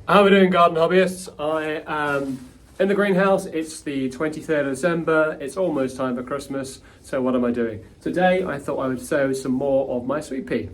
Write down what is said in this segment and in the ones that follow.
How are we doing, garden hobbyists? I am in the greenhouse. It's the 23rd of December. It's almost time for Christmas. So what am I doing? Today I thought I would sow some more of my sweet pea.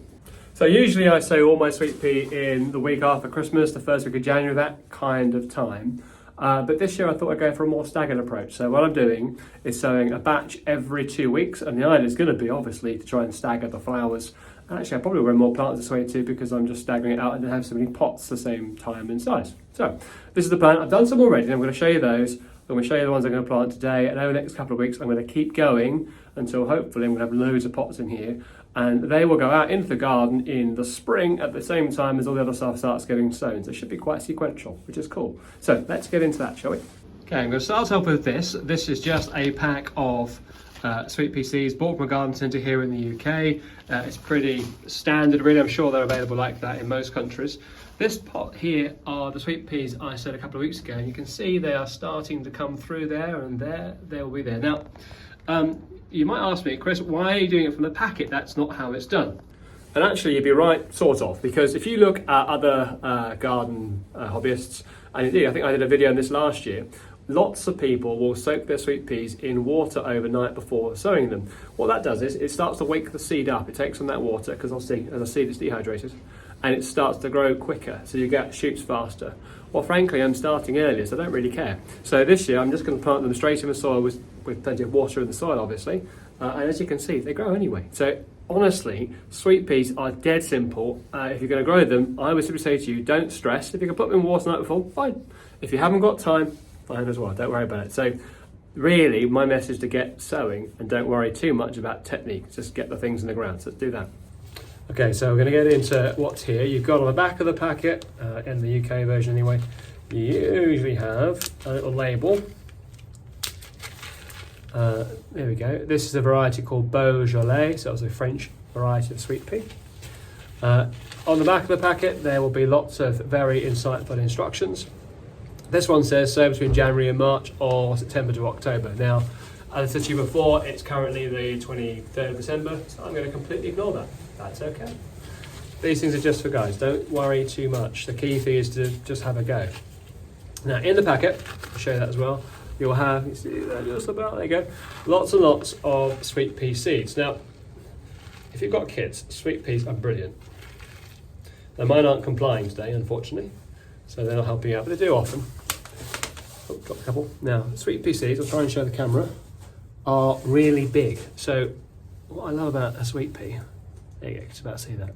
So usually I sow all my sweet pea in the week after Christmas, the first week of January, that kind of time. But this year I thought I'd go for a more staggered approach. So what I'm doing is sowing a batch every 2 weeks, and the idea is going to be obviously to try and stagger the flowers. Actually, I probably will more plants this way too, because I'm just staggering it out and have so many pots the same time and size. So this is the plan. I've done some already, and I'm going to show you those. I'm going to show you the ones I'm going to plant today, and over the next couple of weeks I'm going to keep going until hopefully I'm going to have loads of pots in here, and they will go out into the garden in the spring at the same time as all the other stuff starts getting sown. So it should be quite sequential, which is cool. So let's get into that, shall we? Okay, I'm going to start off with this. This is just a pack of sweet pea seeds bought from a garden centre here in the UK. It's pretty standard, really. I'm sure they're available like that in most countries. This pot here are the sweet peas I said a couple of weeks ago, and you can see they are starting to come through there, and there they'll be there. Now, you might ask me, Chris, why are you doing it from the packet? That's not how it's done. And actually, you'd be right, sort of, because if you look at other garden hobbyists, and indeed, I think I did a video on this last year, lots of people will soak their sweet peas in water overnight before sowing them. What that does is it starts to wake the seed up. It takes on that water, because obviously as a seed it's dehydrated, and it starts to grow quicker, so you get shoots faster. Well, frankly, I'm starting earlier, so I don't really care. So this year I'm just going to plant them straight in the soil with plenty of water in the soil, obviously, and as you can see, they grow anyway. So honestly, sweet peas are dead simple. If you're going to grow them, I would simply say to you, don't stress. If you can put them in water the night before, fine. If you haven't got time, fine as well, don't worry about it. So really, my message to get sowing, and don't worry too much about technique, just get the things in the ground. So let's do that. Okay, so we're going to get into what's here. You've got on the back of the packet, in the UK version anyway, you usually have a little label. There we go. This is a variety called Beaujolais, so it's a French variety of sweet pea. On the back of the packet, there will be lots of very insightful instructions. This one says sow between January and March, or September to October. Now, as I said to you before, it's currently the 23rd of December, so I'm going to completely ignore that. That's okay. These things are just for guys. Don't worry too much. The key thing is to just have a go. Now, in the packet, I'll show you that as well, you'll have, you see that just about, there you go, lots and lots of sweet pea seeds. Now, if you've got kids, sweet peas are brilliant. Now, mine aren't complying today, unfortunately, so they're not helping out, but they do often. Oh, dropped a couple. Now, sweet pea seeds, I'll try and show the camera, are really big. So what I love about a sweet pea, there you go, just about to see that,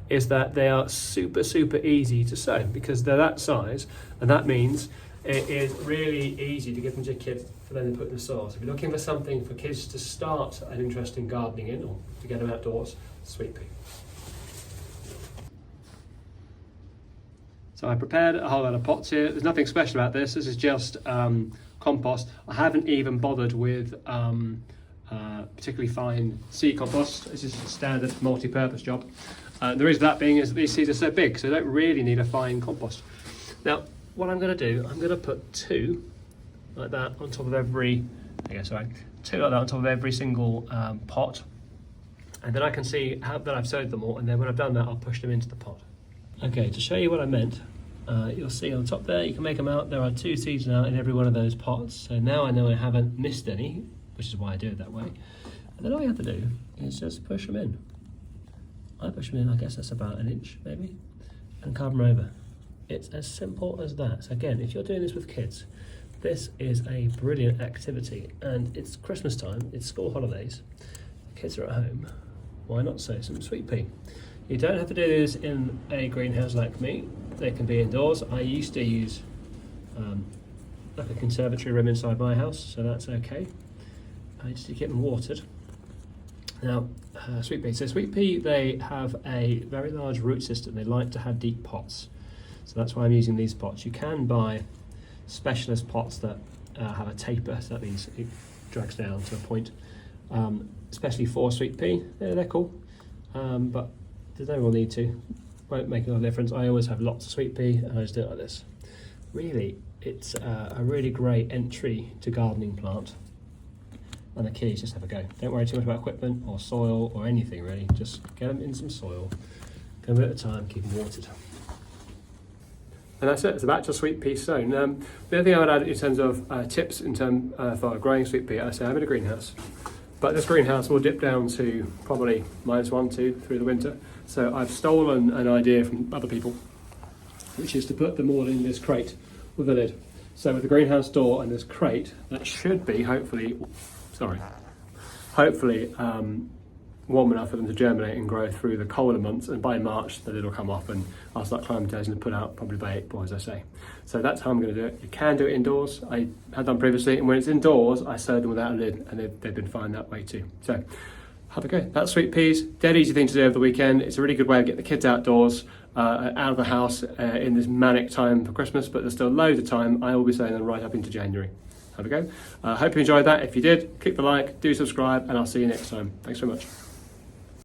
is that they are super, super easy to sow because they're that size, and that means it is really easy to give them to your kids for them to put in the soil. So if you're looking for something for kids to start an interest in gardening in, or to get them outdoors, sweet pea. So I prepared a whole lot of pots here. There's nothing special about this. This is just compost. I haven't even bothered with particularly fine seed compost. This is a standard multi-purpose job. The reason for that being is that these seeds are so big, so they don't really need a fine compost. Now, what I'm going to do, I'm going to put two like that on top of every, two like that on top of every single pot, and then I can see that I've sowed them all, and then when I've done that, I'll push them into the pot. Okay, to show you what I meant, you'll see on the top there, you can make them out. There are two seeds now in every one of those pots, so now I know I haven't missed any, which is why I do it that way. And then all you have to do is just push them in. I push them in, I guess that's about an inch maybe, and cover them over. It's as simple as that. So again, if you're doing this with kids, this is a brilliant activity, and it's Christmas time, it's school holidays, kids are at home, why not sow some sweet pea? You don't have to do this in a greenhouse like me. They can be indoors. I used to use like a conservatory room inside my house, so that's okay. I just keep them watered. Now, sweet pea. So sweet pea, they have a very large root system. They like to have deep pots. So that's why I'm using these pots. You can buy specialist pots that have a taper, so that means it drags down to a point, especially for sweet pea. Yeah, they're cool, but there's no real need to. Won't make a lot of difference. I always have lots of sweet pea, and I just do it like this. Really, it's a really great entry to gardening plant. And the key is just have a go. Don't worry too much about equipment or soil or anything really. Just get them in some soil, go a bit at a time, keep them watered. And that's it. It's a batch of sweet pea sown. The other thing I would add in terms of tips for growing sweet pea, I say I'm in a greenhouse. But this greenhouse will dip down to probably -1, 2 through the winter. So I've stolen an idea from other people, which is to put them all in this crate with a lid. So with the greenhouse door and this crate, that should be hopefully warm enough for them to germinate and grow through the colder months, and by March the lid will come off and I'll start climatising and put out probably by April, as I say. So that's how I'm going to do it. You can do it indoors. I had done previously, and when it's indoors I sow them without a lid, and they've been fine that way too. So have a go. That's sweet peas. Dead easy thing to do over the weekend. It's a really good way of getting the kids outdoors, out of the house in this manic time for Christmas, but there's still loads of time. I will be sowing them right up into January. Have a go. Hope you enjoyed that. If you did, click the like, do subscribe, and I'll see you next time. Thanks very much.